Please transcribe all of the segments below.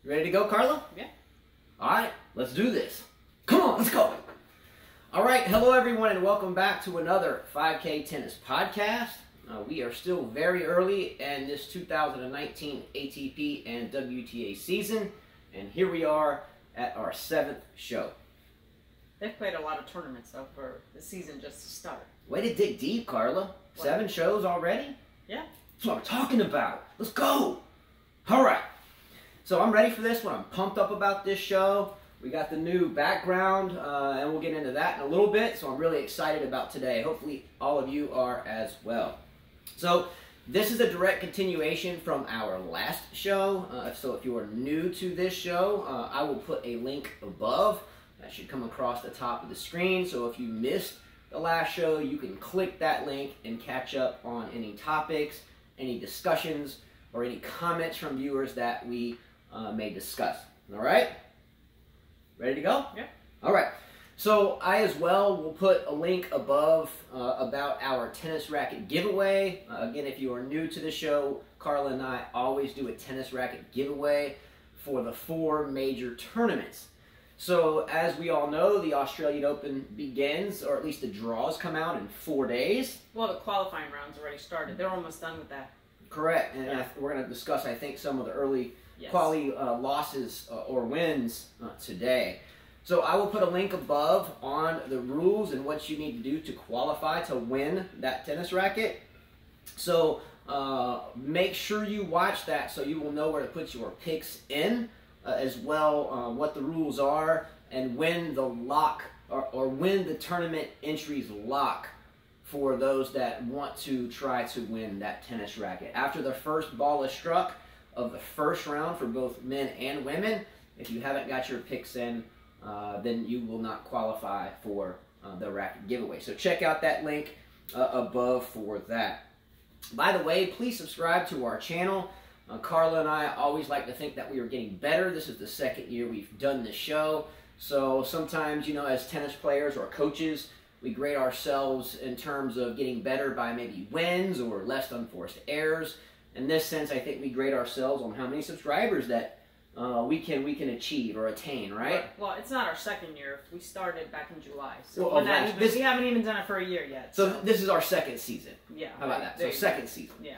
You ready to go, Carla? Yeah. All right, let's do this. Come on, let's go. All right, hello everyone, and welcome back to another 5K Tennis podcast. We are still very early in this 2019 ATP and WTA season, and here we are at our 7th show. They've played a lot of tournaments, though, for the season just to start. Way to dig deep, Carla. What? 7 shows already? Yeah. That's what I'm talking about. Let's go. All right. So I'm ready for this one. I'm pumped up about this show. We got the new background, and we'll get into that in a little bit. So I'm really excited about today. Hopefully all of you are as well. So this is a direct continuation from our last show. So if you are new to this show, I will put a link above. That should come across the top of the screen. So if you missed the last show, you can click that link and catch up on any topics, any discussions, or any comments from viewers that we may discuss. All right? Ready to go? Yeah. All right. So I as well will put a link above about our tennis racket giveaway. Again, if you are new to the show, Carla and I always do a tennis racket giveaway for the 4 major tournaments. So as we all know, the Australian Open begins, or at least the draws come out in 4 days. Well, the qualifying round's already started. They're almost done with that. Correct. And Yeah. we're going to discuss, I think, some of the early Yes. quality losses or wins today. So I will put a link above on the rules and what you need to do to qualify to win that tennis racket. So make sure you watch that so you will know where to put your picks in, as well what the rules are, and when the lock or when the tournament entries lock for those that want to try to win that tennis racket. After the first ball is struck of the first round for both men and women, if you haven't got your picks in, then you will not qualify for the racket giveaway. So check out that link above for that. By the way, please subscribe to our channel. Carla and I always like to think that we are getting better. This is the 2nd year we've done this show. So sometimes, you know, as tennis players or coaches, we grade ourselves in terms of getting better by maybe wins or less unforced errors. In this sense, I think we grade ourselves on how many subscribers that we can achieve or attain, right? Well, it's not our 2nd year. We started back in July. So Well, we haven't even done it for a year yet. So this is our 2nd season. Yeah. How about that? There So you go. 2nd season. Yeah.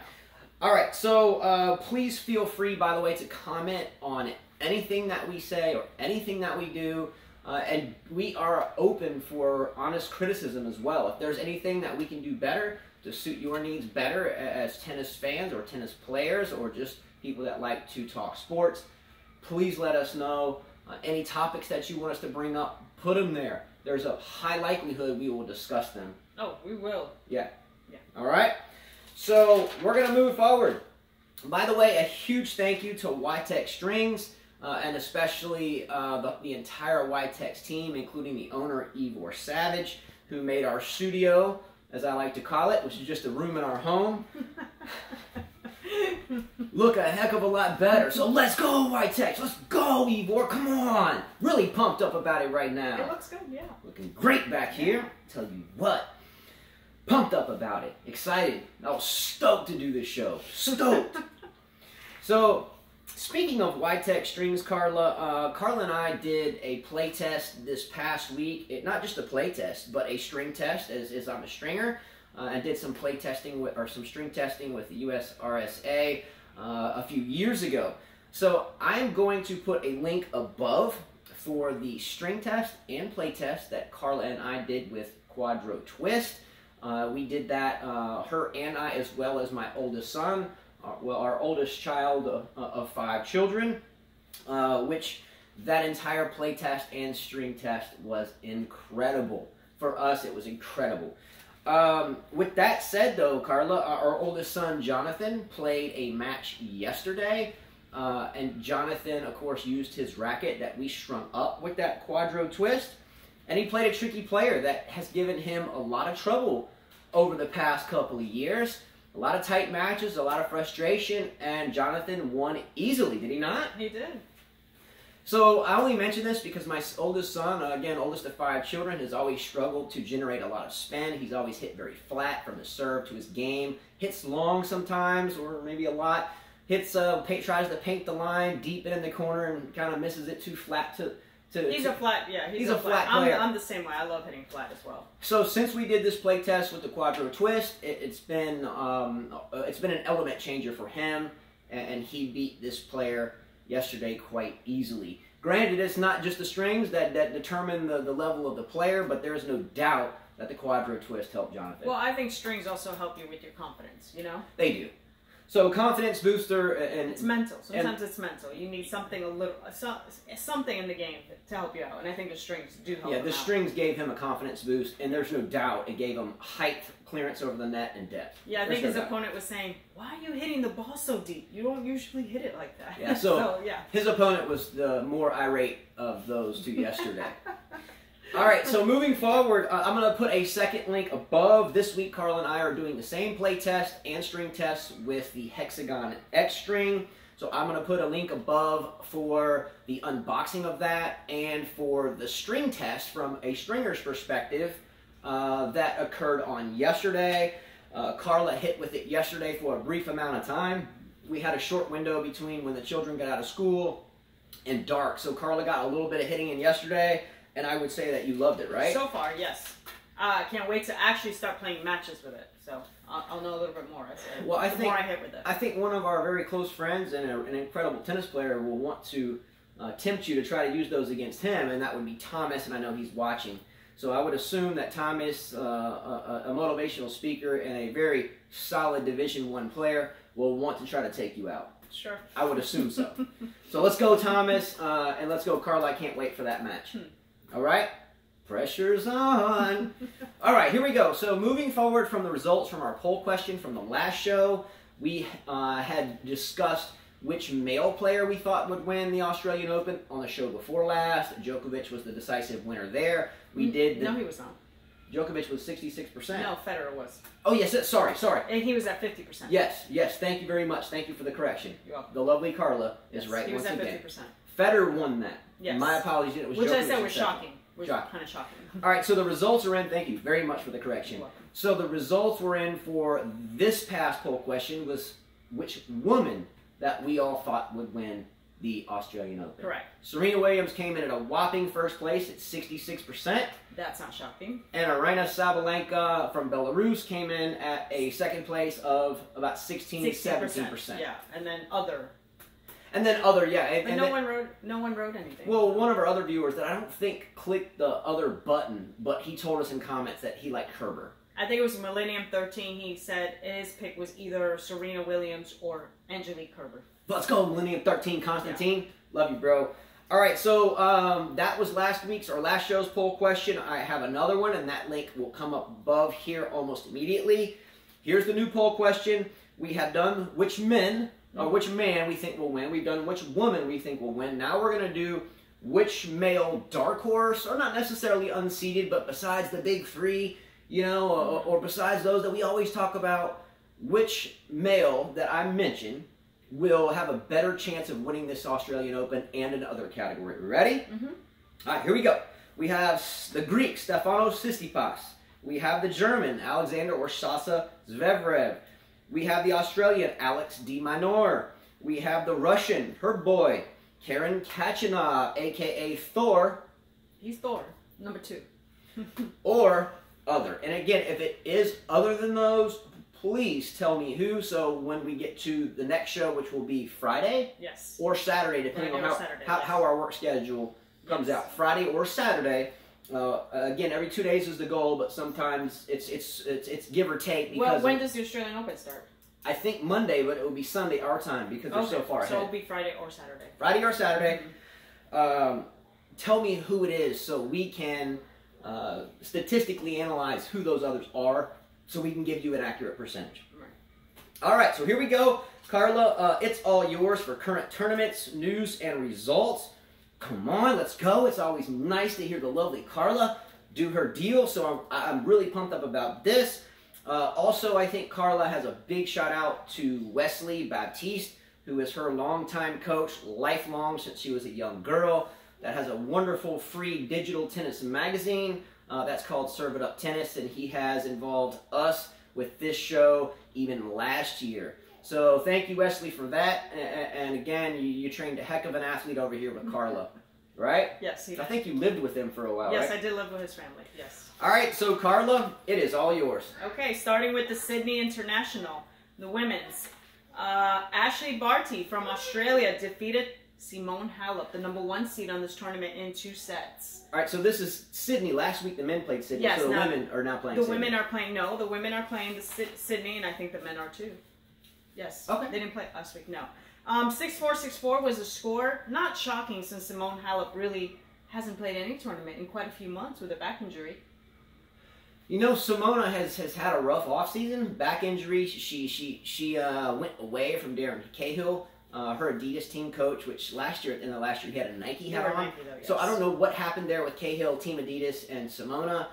All right, so please feel free, by the way, to comment on anything that we say or anything that we do, and we are open for honest criticism as well. If there's anything that we can do better to suit your needs better as tennis fans or tennis players or just people that like to talk sports, please let us know. Any topics that you want us to bring up, put them there. There's a high likelihood we will discuss them. Oh, we will. Yeah. Yeah. All right. So we're going to move forward. By the way, a huge thank you to YTEX Strings and especially the entire YTEX team, including the owner, Ivor Savage, who made our studio, as I like to call it, which is just a room in our home, look a heck of a lot better. So let's go, YTEX. Let's go, Ivor. Come on. Really pumped up about it right now. It looks good, yeah. Looking great back here. Tell you what. Pumped up about it. Excited. I was stoked to do this show. Stoked. So, speaking of YTEX Strings, Carla, Carla and I did a play test this past week. Not just a play test, but a string test, as I'm a stringer. And did some play testing or some string testing with the US RSA a few years ago. So I'm going to put a link above for the string test and play test that Carla and I did with Quadro Twist. We did that, her and I, as well as my oldest son, our oldest child of 5 children, which that entire play test and string test was incredible. For us, it was incredible. With that said, though, Carla, our oldest son, Jonathan, played a match yesterday. And Jonathan, of course, used his racket that we strung up with that Quadro Twist. And he played a tricky player that has given him a lot of trouble over the past couple of years. A lot of tight matches, a lot of frustration, and Jonathan won easily, did he not? He did. So I only mention this because my oldest son, again, oldest of 5 children, has always struggled to generate a lot of spin. He's always hit very flat from the serve to his game. Hits long sometimes, or maybe a lot, tries to paint the line deep in the corner and kind of misses it too flat to. He's a flat flat player. I'm the same way. I love hitting flat as well. So since we did this play test with the Quadro Twist, it's been an element changer for him, and he beat this player yesterday quite easily. Granted, it's not just the strings that determine the level of the player, but there is no doubt that the Quadro Twist helped Jonathan. Well, I think strings also help you with your confidence, you know? They do. So confidence booster and it's mental. Sometimes it's mental. You need something something in the game to help you out, and I think the strings do help. Yeah, the strings gave him a confidence boost, and there's no doubt it gave him height, clearance over the net, and depth. Yeah, I think his opponent was saying, "Why are you hitting the ball so deep? You don't usually hit it like that." Yeah, so yeah, his opponent was the more irate of those two yesterday. All right, so moving forward, I'm going to put a second link above. This week, Carl and I are doing the same play test and string test with the Hexagon X string. So I'm going to put a link above for the unboxing of that and for the string test from a stringer's perspective that occurred on yesterday. Carla hit with it yesterday for a brief amount of time. We had a short window between when the children got out of school and dark. So Carla got a little bit of hitting in yesterday. And I would say that you loved it, right? So far, yes. I can't wait to actually start playing matches with it. So I'll know a little bit more. More I hit with it. I think one of our very close friends and an incredible tennis player will want to tempt you to try to use those against him, and that would be Thomas, and I know he's watching. So I would assume that Thomas, a motivational speaker and a very solid Division I player, will want to try to take you out. Sure. I would assume so. So let's go, Thomas, and let's go, Carla. I can't wait for that match. All right? Pressure's on. All right, here we go. So moving forward from the results from our poll question from the last show, we had discussed which male player we thought would win the Australian Open on the show before last. Djokovic was the decisive winner there. No, he was not. Djokovic was 66%. No, Federer was. Oh, yes, sorry. And he was at 50%. Yes, thank you very much. Thank you for the correction. You're welcome. The lovely Carla is right once again. He was at 50%. Federer won that. Yes. My apologies. It was Which Djokovic I said was shocking. Kind of shocking. All right, so the results are in. Thank you very much for the correction. So the results were in for this past poll question was which woman that we all thought would win the Australian Open. Correct. Serena Williams came in at a whopping first place at 66%. That's not shocking. And Aryna Sabalenka from Belarus came in at a second place of about 17%. Yeah, and then other. And then other, yeah. But no one wrote anything. Well, one of our other viewers that I don't think clicked the other button, but he told us in comments that he liked Kerber. I think it was Millennium 13. He said his pick was either Serena Williams or Angelique Kerber. Let's go, Millennium 13, Constantine. Yeah. Love you, bro. All right, so that was last show's poll question. I have another one, and that link will come up above here almost immediately. Here's the new poll question. We have done which man we think will win. We've done which woman we think will win. Now we're going to do which male dark horse, or not necessarily unseeded, but besides the big three, you know, or besides those that we always talk about, which male that I mentioned will have a better chance of winning this Australian Open and another category. Ready? Mm-hmm. All right, here we go. We have the Greek, Stefanos Tsitsipas. We have the German, Alexander or Sasa Zverev. We have the Australian, Alex de Minaur. We have the Russian, her boy, Karen Khachanov, a.k.a. Thor. He's Thor, number 2. Or other. And again, if it is other than those, please tell me who, so when we get to the next show, which will be Friday? Yes. Or Saturday, depending on how our work schedule comes out. Friday or Saturday. Again, every 2 days is the goal, but sometimes it's give or take. Because well, when does the Australian Open start? I think Monday, but it will be Sunday our time because they're so far ahead. So it'll be Friday or Saturday. Friday or Saturday. Mm-hmm. Tell me who it is so we can statistically analyze who those others are so we can give you an accurate percentage. Right. All right, so here we go. Carla, it's all yours for current tournaments, news, and results. Come on, let's go. It's always nice to hear the lovely Carla do her deal, so I'm really pumped up about this. Also, I think Carla has a big shout out to Wesley Baptiste, who is her longtime coach, lifelong since she was a young girl, that has a wonderful free digital tennis magazine that's called Serve It Up Tennis, and he has involved us with this show even last year. So thank you, Wesley, for that. And again, you trained a heck of an athlete over here with Carla, right? Yes, he did. I think you lived with him for a while, yes, right? I did live with his family, yes. All right, so Carla, it is all yours. Okay, starting with the Sydney International, the women's. Ashley Barty from Australia defeated Simone Halep, the #1 seed on this tournament, in 2 sets. All right, so this is Sydney. Last week the men played Sydney, yes, so the women are now playing Sydney. The women are playing, no, the women are playing the Sydney, and I think the men are too. Yes. Okay. They didn't play last week, no. 6-4, 6-4 was the score. Not shocking since Simone Halep really hasn't played any tournament in quite a few months with a back injury. You know, Simona has had a rough offseason. Back injury. She went away from Darren Cahill, her Adidas team coach, which in the last year, he had a Nike hat on. Nike, though, yes. So I don't know what happened there with Cahill, Team Adidas, and Simona.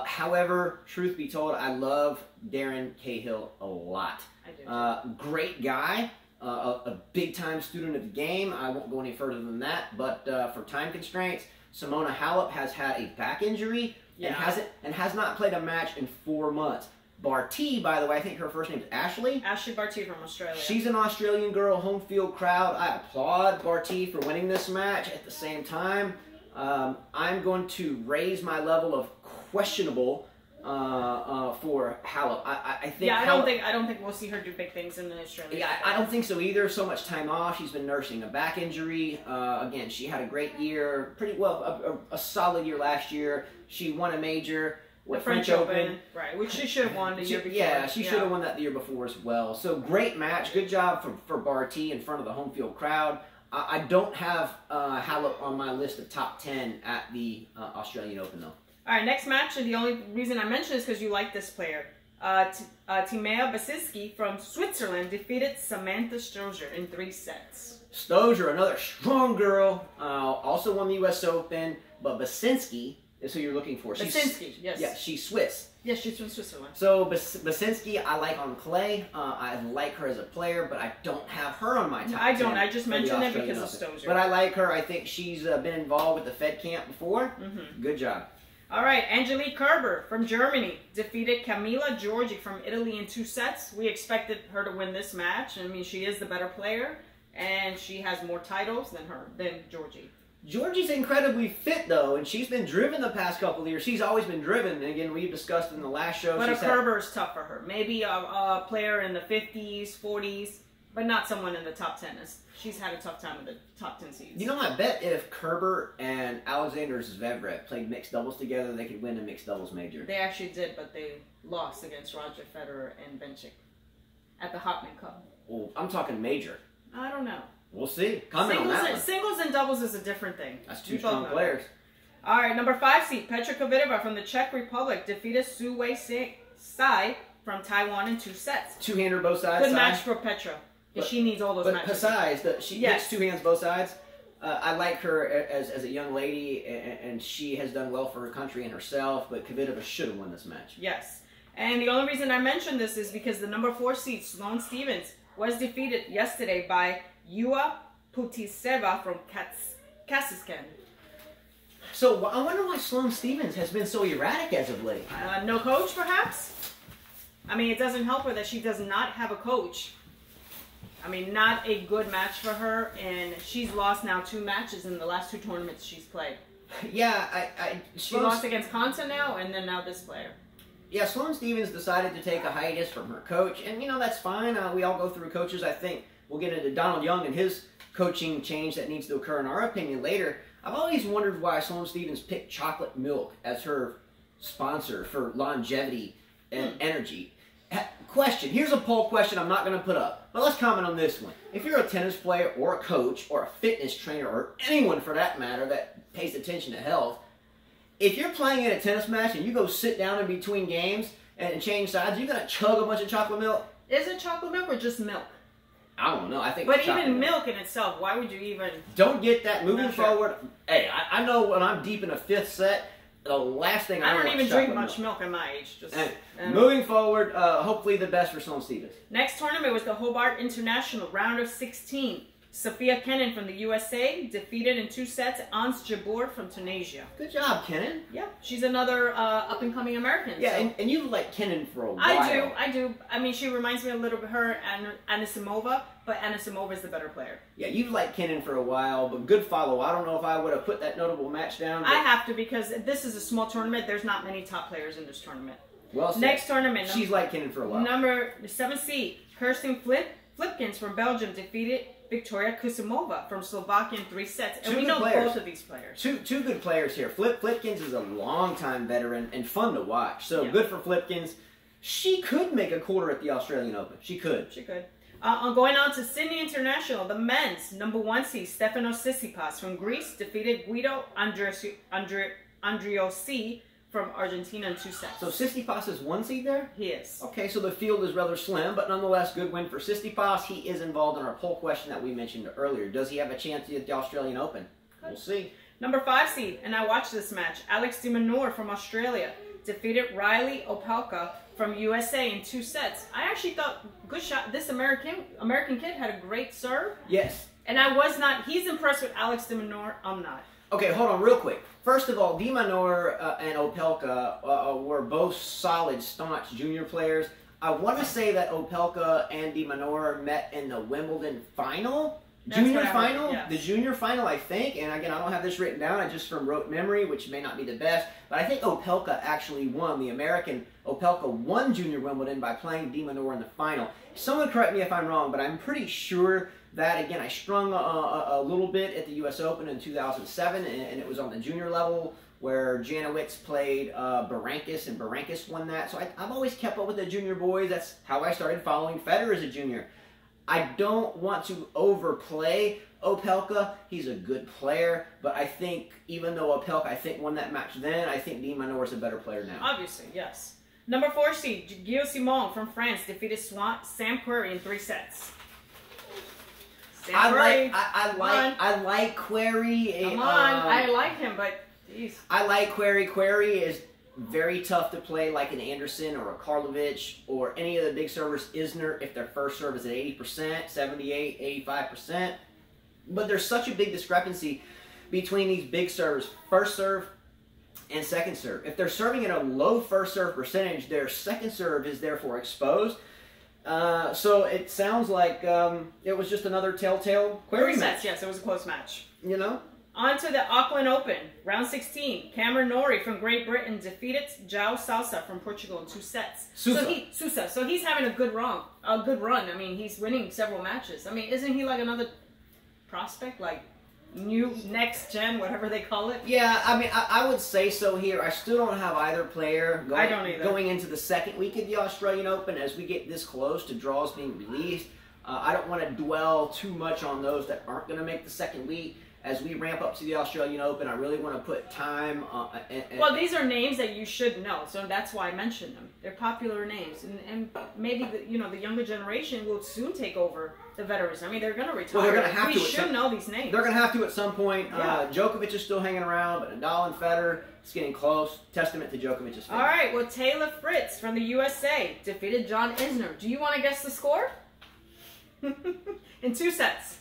However, truth be told, I love Darren Cahill a lot. I do. Great guy, a big-time student of the game. I won't go any further than that, but for time constraints, Simona Halep has had a back injury. Yeah. And has not played a match in 4 months. Barty, by the way, I think her first name is Ashley. Ashley Barty from Australia. She's an Australian girl, home field crowd. I applaud Barty for winning this match. At the same time, I'm going to raise my level of questionable for Halep. I think. Yeah, I don't think we'll see her do big things in the Australian. Yeah, I don't think so either. So much time off. She's been nursing a back injury. Again, she had a great year, pretty well, a solid year last year. She won a major. The French Open, right, which she should have won the year before. Yeah, she should have won that the year before as well. So great match. Good job for Barty in front of the home field crowd. I don't have Halep on my list of top 10 at the Australian Open, though. All right, next match, and the only reason I mention this is because you like this player. Timea Basinski from Switzerland defeated Samantha Stosur in 3 sets. Stosur, another strong girl, also won the U.S. Open, but Basinski is who you're looking for. Basinski, yes. Yeah, she's Swiss. Yes, she's from Switzerland. So Basinski, I like on clay. I like her as a player, but I don't have her on my top 10. I don't. I just mentioned it because of Stosur. But I like her. I think she's been involved with the Fed camp before. Mm-hmm. Good job. All right, Angelique Kerber from Germany defeated Camila Giorgi from Italy in 2 sets. We expected her to win this match. I mean, she is the better player, and she has more titles than Giorgi. Giorgi's incredibly fit, though, and she's been driven the past couple of years. She's always been driven. And again, we've discussed in the last show. But Kerber is tough for her. Maybe a player in the 50s, 40s, but not someone in the top 10. She's had a tough time with the top 10 seeds. You know, I bet if Kerber and Alexander Zverev played mixed doubles together, they could win a mixed doubles major. They actually did, but they lost against Roger Federer and Bencic at the Hopman Cup. Well, I'm talking major. I don't know. We'll see. Comment on that one. Singles and doubles is a different thing. That's 2 strong players. All right, number 5 seed, Petra Kvitova from the Czech Republic defeated Su Wei Sai from Taiwan in 2 sets. Two-hander both sides. Good match for Petra. Because she needs all those matches. But she hits 2 hands both sides. I like her as a young lady, and she has done well for her country and herself, but Kvitova should have won this match. Yes. And the only reason I mention this is because the number 4 seed, Sloane Stephens, was defeated yesterday by Yua Putiseva from Kazakhstan. So I wonder why Sloane Stephens has been so erratic as of late. No coach, perhaps? I mean, it doesn't help her that she does not have a coach. I mean, not a good match for her, and she's lost now 2 matches in the last 2 tournaments she's played. Yeah, she lost against Conta now, and then now this player. Yeah, Sloane Stephens decided to take a hiatus from her coach, and, you know, that's fine. We all go through coaches. I think we'll get into Donald Young and his coaching change that needs to occur, in our opinion, later. I've always wondered why Sloane Stephens picked chocolate milk as her sponsor for longevity and energy. Question. Here's a poll question I'm not going to put up, but let's comment on this one. If you're a tennis player or a coach or a fitness trainer or anyone for that matter that pays attention to health, if you're playing in a tennis match and you go sit down in between games and change sides, you're going to chug a bunch of chocolate milk? Is it chocolate milk or just milk? I don't know. I think. But even milk in itself, why would you even? Don't get that. Moving forward, hey, I know when I'm deep in a 5th set, the last thing I don't even drink much milk at my age. Just moving forward, hopefully the best for Sloane Stephens. Next tournament was the Hobart International round of 16. Sophia Kenin from the USA defeated in 2 sets Ans Jabeur from Tunisia. Good job, Kenin. Yeah, she's another up-and-coming American. Yeah, so. and you like Kenin for a while. I do. I mean, she reminds me a little bit of her and Anisimova, but Anisimova is the better player. Yeah, you've liked Kenin for a while, but good follow. I don't know if I would have put that notable match down. I have to, because this is a small tournament. There's not many top players in this tournament. Well said. Next tournament. She's liked Kenin for a while. Number 7 seed, Kirsten Flipkins from Belgium defeated Victoria Kusimova from Slovakia in 3 sets. And we know both of these players. Two good players here. Flipkins is a long-time veteran and fun to watch. So good for Flipkins. She could make a quarter at the Australian Open. She could. She could. Going on to Sydney International, the men's number 1 seed, Stefanos Tsitsipas from Greece defeated Guido Andriossi from Argentina in 2 sets. So Tsitsipas is 1 seed there? He is. Okay, so the field is rather slim, but nonetheless, good win for Tsitsipas. He is involved in our poll question that we mentioned earlier. Does he have a chance at the Australian Open? We'll see. Number 5 seed, and I watched this match, Alex de Minaur from Australia defeated Riley Opelka from USA in 2 sets. I actually thought, good shot. This American kid had a great serve. Yes. And I was not. He's impressed with Alex de Minaur. I'm not. Okay, hold on real quick. First of all, de Minaur and Opelka were both solid, staunch junior players. I want to say that Opelka and de Minaur met in the Wimbledon final. Junior final? Yes. The junior final, I think. And again, I don't have this written down. I just from rote memory, which may not be the best. But I think Opelka actually won. The American Opelka won Junior Wimbledon by playing de Minaur in the final. Someone correct me if I'm wrong, but I'm pretty sure that, again, I strung a little bit at the U.S. Open in 2007, and it was on the junior level where Janowicz played Berankis, and Berankis won that. So I've always kept up with the junior boys. That's how I started following Federer as a junior. I don't want to overplay Opelka. He's a good player, but I think even though Opelka, I think, won that match then, I think de Minaur is a better player now. Obviously, yes. Number 4 seed, Gilles Simon from France defeated Sam Querrey in 3 sets. I like Querrey. Come on, I like him, but geez. I like Querrey. Querrey is very tough to play like an Anderson or a Karlovic or any of the big servers. Isner, if their first serve is at 80%, 78, 85%. But there's such a big discrepancy between these big servers, first serve and second serve. If they're serving at a low first serve percentage, their second serve is therefore exposed. So it sounds like it was just another telltale Querrey match. Yes, it was a close match. You know? On to the Auckland Open, round 16. Cameron Norrie from Great Britain defeated João Sousa from Portugal in 2 sets. Sousa. So he's having a good run. I mean, he's winning several matches. I mean, isn't he like another prospect, like new next gen, whatever they call it? Yeah, I mean, I would say so here. I still don't have either player going into the second week of the Australian Open as we get this close to draws being released. I don't want to dwell too much on those that aren't going to make the second week. As we ramp up to the Australian Open, I really want to put time well, these are names that you should know, so that's why I mentioned them. They're popular names, and maybe the younger generation will soon take over the veterans. I mean, they're going to retire. Well, they're going to have we should know these names. They're going to have to at some point. Yeah. Djokovic is still hanging around, but Nadal and Federer, it's getting close. Testament to Djokovic's fame. All right, well, Taylor Fritz from the USA defeated John Isner. Do you want to guess the score? In 2 sets.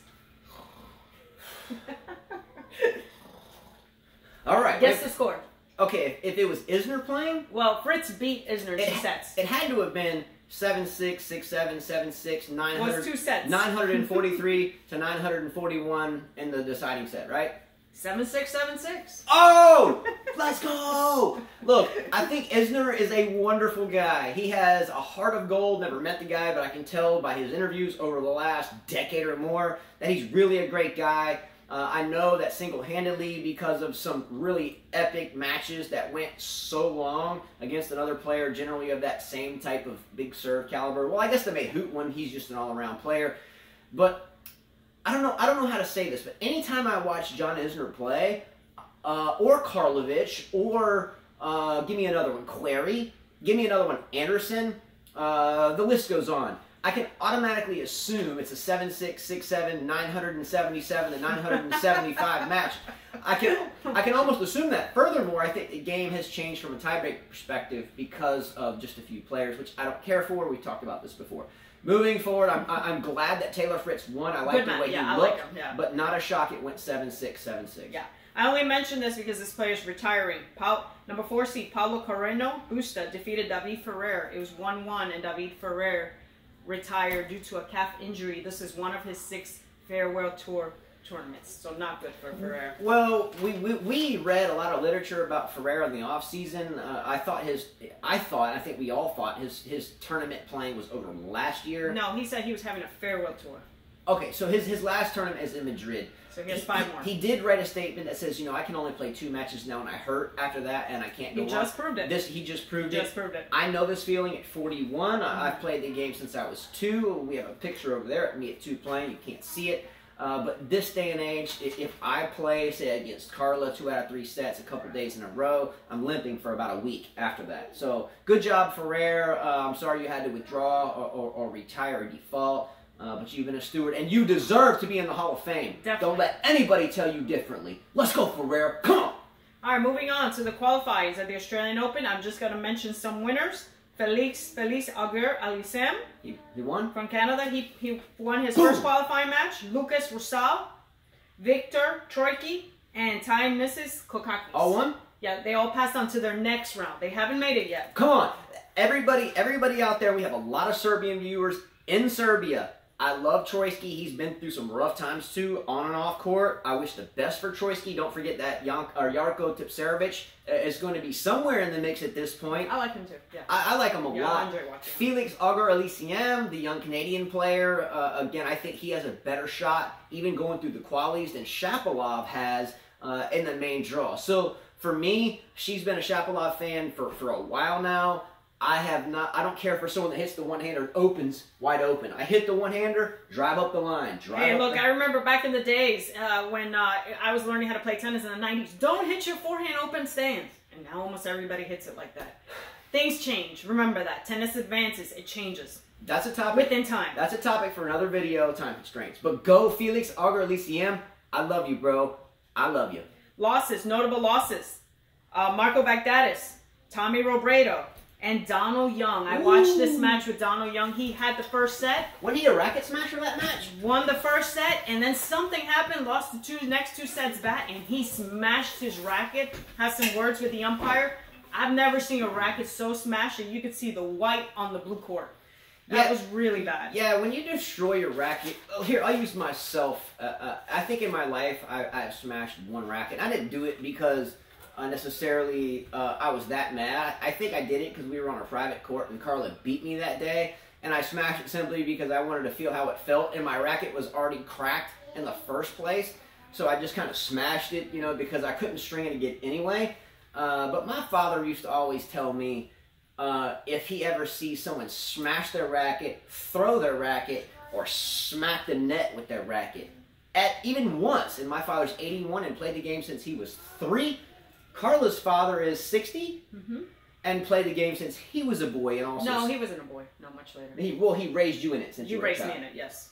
All right. Guess the score. Okay, if it was Isner playing? Well, Fritz beat Isner in 2 sets. It had to have been 7-6, 6-7, 7-6, 900. It was 2 sets. 943 to 941 in the deciding set, right? 7-6, 7-6. Oh! Let's go! Look, I think Isner is a wonderful guy. He has a heart of gold. Never met the guy, but I can tell by his interviews over the last decade or more that he's really a great guy. I know that single-handedly because of some really epic matches that went so long against another player generally of that same type of big serve caliber. Well, I guess the Mahut one, he's just an all-around player. But I don't know how to say this, but anytime I watch John Isner play, or Karlovic, or give me another one, Querrey, give me another one, Anderson, the list goes on. I can automatically assume it's a 7-6, 6-7, 977 to 975 match. I can almost assume that. Furthermore, I think the game has changed from a tiebreak perspective because of just a few players, which I don't care for. We've talked about this before. Moving forward, I'm glad that Taylor Fritz won. I like the way he looked, like him, yeah. but not a shock it went 7-6, 7-6. Yeah. I only mention this because this player is retiring. Number 4 seed, Paulo Carreno Busta defeated David Ferrer. It was 1-1, and David Ferrer retired due to a calf injury. This is one of his 6 farewell tour tournaments, so not good for Ferrer. Well, we read a lot of literature about Ferrer in the off season. I think we all thought his tournament playing was over last year. No, he said he was having a farewell tour. Okay, so his last tournament is in Madrid. So he has 5 more. He did write a statement that says, I can only play 2 matches now, and I hurt after that, and I can't go on. He just proved it. He just proved it. I know this feeling at 41. I've played the game since I was 2. We have a picture over there of me at 2 playing. You can't see it. But this day and age, if I play, say, against Carla 2 out of 3 sets a couple days in a row, I'm limping for about a week after that. So, good job, Ferrer. I'm sorry you had to withdraw or retire or default. But you've been a steward, and you deserve to be in the Hall of Fame. Definitely. Don't let anybody tell you differently. Let's go, Ferrer. Come on! All right, moving on to the qualifiers at the Australian Open. I'm just going to mention some winners. Félix Auger-Aliassime. He won? From Canada. He won his first qualifying match. Lucas Rosal, Victor Troicki, and Ty Mrs. Kokakis. All won? Yeah, they all passed on to their next round. They haven't made it yet. Come on. Everybody out there, we have a lot of Serbian viewers in Serbia. I love Troicki. He's been through some rough times too, on and off court. I wish the best for Troicki. Don't forget that Jarko Tipsarevic is going to be somewhere in the mix at this point. I like him too. Yeah. I like him a lot. I enjoy watching him. Félix Auger-Aliassime, the young Canadian player, again, I think he has a better shot, even going through the qualies, than Shapovalov has in the main draw. So for me, she's been a Shapovalov fan for a while now. I don't care for someone that hits the one-hander, opens wide open. I hit the one-hander, drive up the line. I remember back in the days when I was learning how to play tennis in the 90s. Don't hit your forehand open stands. And now almost everybody hits it like that. Things change. Remember that. Tennis advances. It changes. That's a topic. Within time. That's a topic for another video, time constraints. But go Félix Auger-Aliassime. I love you, bro. I love you. Losses. Notable losses. Marco Bagdatis. Tommy Robredo. And Donald Young. I watched this match with Donald Young. He had the first set. Wasn't he a racket smasher that match? Won the first set, and then something happened. Lost the next two sets back, and he smashed his racket. Has some words with the umpire. I've never seen a racket so smashed that you could see the white on the blue court. That was really bad. Yeah, when you destroy your racket... Here, I'll use myself. I think in my life, I've smashed 1 racket. I didn't do it because... necessarily I was that mad. I think I did it because we were on a private court and Carla beat me that day, and I smashed it simply because I wanted to feel how it felt, and my racket was already cracked in the first place, so I just kind of smashed it, because I couldn't string it again anyway. But my father used to always tell me, if he ever sees someone smash their racket, throw their racket, or smack the net with their racket, even once, and my father's 81 and played the game since he was 3. Carla's father is 60 and played the game since he was a boy. And also no, he wasn't a boy. No, much later. He raised you in it since you were a child. You raised me in it, yes.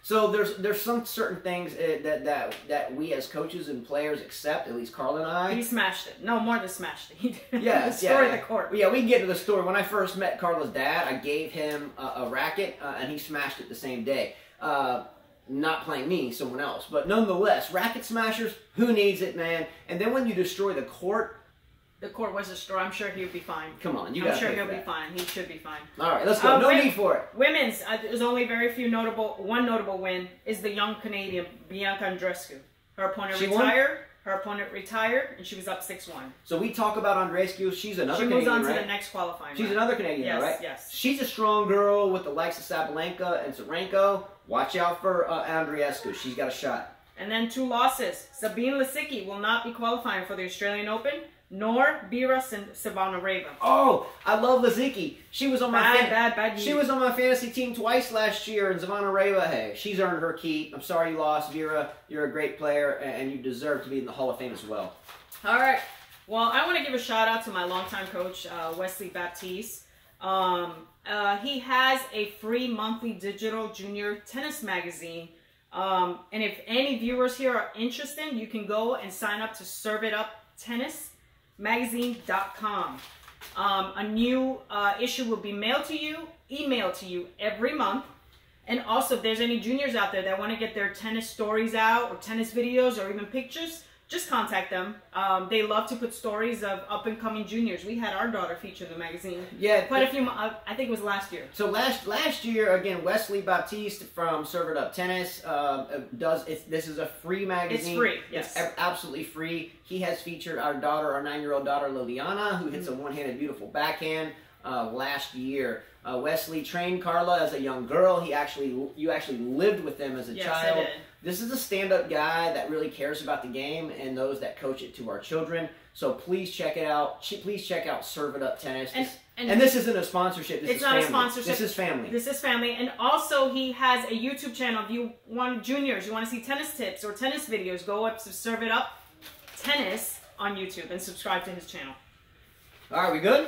So there's some certain things that we as coaches and players accept, at least Carla and I. He smashed it. No, more than smashed it. He did. Yeah, the story of the court. Yeah, we can get to the story. When I first met Carla's dad, I gave him a racket, and he smashed it the same day. Not playing me, someone else. But nonetheless, racket smashers, who needs it, man? And then when you destroy the court... The court was destroyed. I'm sure he'll be fine. Come on, I'm sure he'll be fine. He should be fine. All right, let's go. No need for it. Women's, there's only very few notable... One notable win is the young Canadian, Bianca Andreescu. Her opponent retired. Her opponent retired, and she was up 6-1. So we talk about Andreescu. She's another Canadian, She moves on right? to the next qualifying. She's another Canadian, right? Yes. She's a strong girl with the likes of Sabalenka and Sarenko. Watch out for Andreescu. She's got a shot. And then 2 losses. Sabine Lisicki will not be qualifying for the Australian Open, nor Bira Savonareva. Oh, I love Lisicki. She was on my bad. She was on my fantasy team twice last year, and Savonareva, hey, she's earned her keep. I'm sorry you lost, Vera. You're a great player, and you deserve to be in the Hall of Fame as well. All right. Well, I want to give a shout out to my longtime coach, Wesley Baptiste. He has a free monthly digital junior tennis magazine. And if any viewers here are interested, you can go and sign up to serveituptennismagazine.com. A new issue will be emailed to you every month. And also, if there's any juniors out there that want to get their tennis stories out, or tennis videos, or even pictures, just contact them. They love to put stories of up-and-coming juniors. We had our daughter featured in the magazine. Yeah. Quite a few, I think it was last year. So last year, again, Wesley Baptiste from Serve It Up Tennis this is a free magazine. It's free, yes. It's absolutely free. He has featured our 9-year-old daughter, Liliana, who hits a one-handed beautiful backhand last year. Wesley trained Carla as a young girl. You actually lived with them as a child. I did. This is a stand-up guy that really cares about the game and those that coach it to our children. So please check it out. Please check out Serve It Up Tennis. And this isn't a sponsorship. This is family. It's not a sponsorship. This is family. This is family. And also, he has a YouTube channel. If you want juniors, you want to see tennis tips or tennis videos, go up to Serve It Up Tennis on YouTube and subscribe to his channel. All right, we good?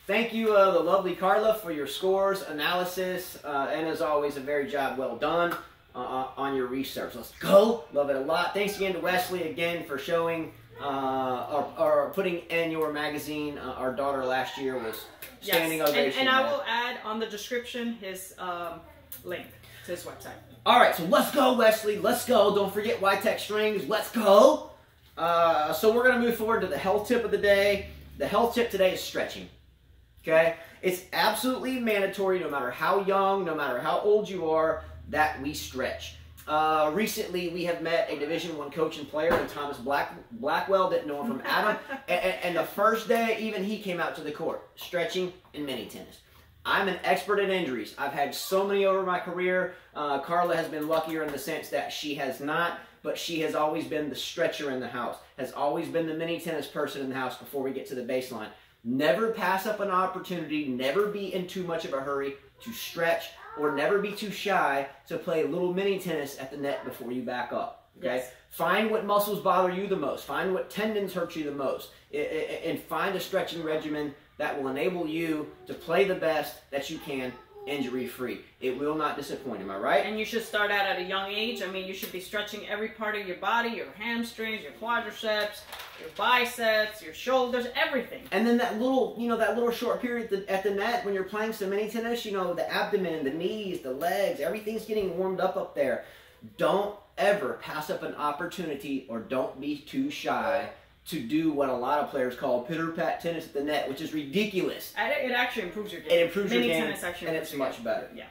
Thank you, the lovely Carla, for your scores, analysis, and as always, a very job well done on your research. Let's go. Love it a lot. Thanks again to Wesley again for showing or putting in your magazine. Our daughter last year was standing ovation. And I will add on the description his link to his website. All right, so let's go, Wesley. Let's go. Don't forget YTEX Strings. Let's go. So we're going to move forward to the health tip of the day. The health tip today is stretching. Okay? It's absolutely mandatory, no matter how young, no matter how old you are, that we stretch. Recently, we have met a Division I coach and player, and Thomas Blackwell, didn't know him from Adam. And the first day, even he came out to the court, stretching and mini tennis. I'm an expert at injuries. I've had so many over my career. Carla has been luckier in the sense that she has not, but she has always been the stretcher in the house, has always been the mini tennis person in the house before we get to the baseline. Never pass up an opportunity, never be in too much of a hurry to stretch, or never be too shy to play a little mini tennis at the net before you back up. Okay? Yes. Find what muscles bother you the most. Find what tendons hurt you the most. And find a stretching regimen that will enable you to play the best that you can injury-free. It will not disappoint, am I right? And you should start out at a young age. I mean, you should be stretching every part of your body, your hamstrings, your quadriceps, your biceps, your shoulders, everything. And then that little short period at the net when you're playing some mini tennis, the abdomen, the knees, the legs, everything's getting warmed up there. Don't ever pass up an opportunity, or don't be too shy to do what a lot of players call pitter-pat tennis at the net, which is ridiculous. It actually improves your game. It improves your game, tennis actually and it's much better. Yeah.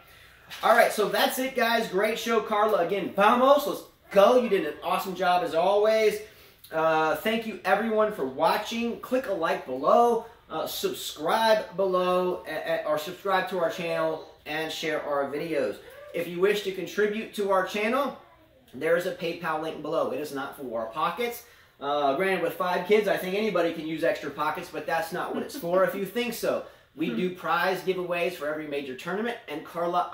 All right, so that's it, guys. Great show, Carla. Again, vamos. Let's go. You did an awesome job as always. Thank you, everyone, for watching. Click a like below. Subscribe below, or subscribe to our channel, and share our videos. If you wish to contribute to our channel, there is a PayPal link below. It is not for our pockets. Granted, with 5 kids, I think anybody can use extra pockets, but that's not what it's for if you think so. We do prize giveaways for every major tournament, and Carla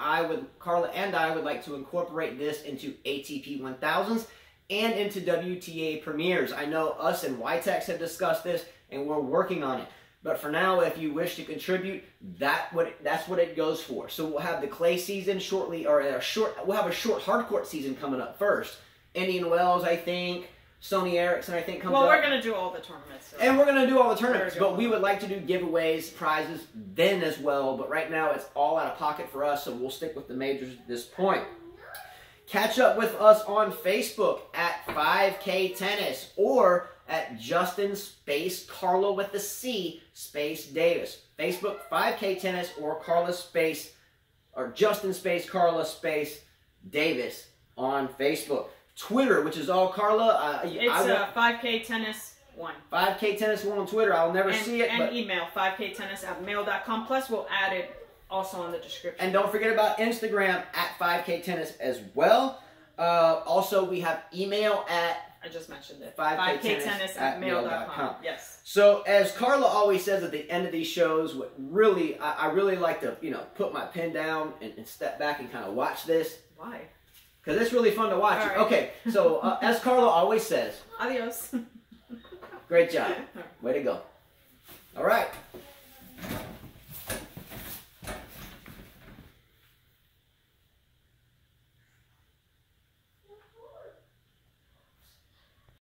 and I would like to incorporate this into ATP 1000s and into WTA premieres. I know us and YTEX have discussed this, and we're working on it. But for now, if you wish to contribute, that's what it goes for. So we'll have the clay season shortly, or we'll have a short hardcourt season coming up first. Indian Wells, I think. Sony Ericsson, I think, comes up. Well, we're going to do all the tournaments. So. And we're going to do all the tournaments, but we would like to do giveaways, prizes then as well. But right now, it's all out of pocket for us, so we'll stick with the majors at this point. Catch up with us on Facebook at 5K Tennis, or at Justin space Carla with the C space Davis. Facebook 5K Tennis, or Justin space Carla space Davis on Facebook. Twitter, which is all Carla. It's 5K Tennis 1. 5K Tennis 1 on Twitter. I'll never see it. And email 5ktennis@mail.com. Plus, we'll add it also in the description. And don't forget about Instagram at 5K Tennis as well. Also, we have email at... I just mentioned it. 5ktennis@mail.com. Yes. So, as Carla always says at the end of these shows, I really like to, put my pen down and step back and kind of watch this. Why? Because it's really fun to watch. Right. Okay, so as Carla always says, adios. Great job. Way to go. All right.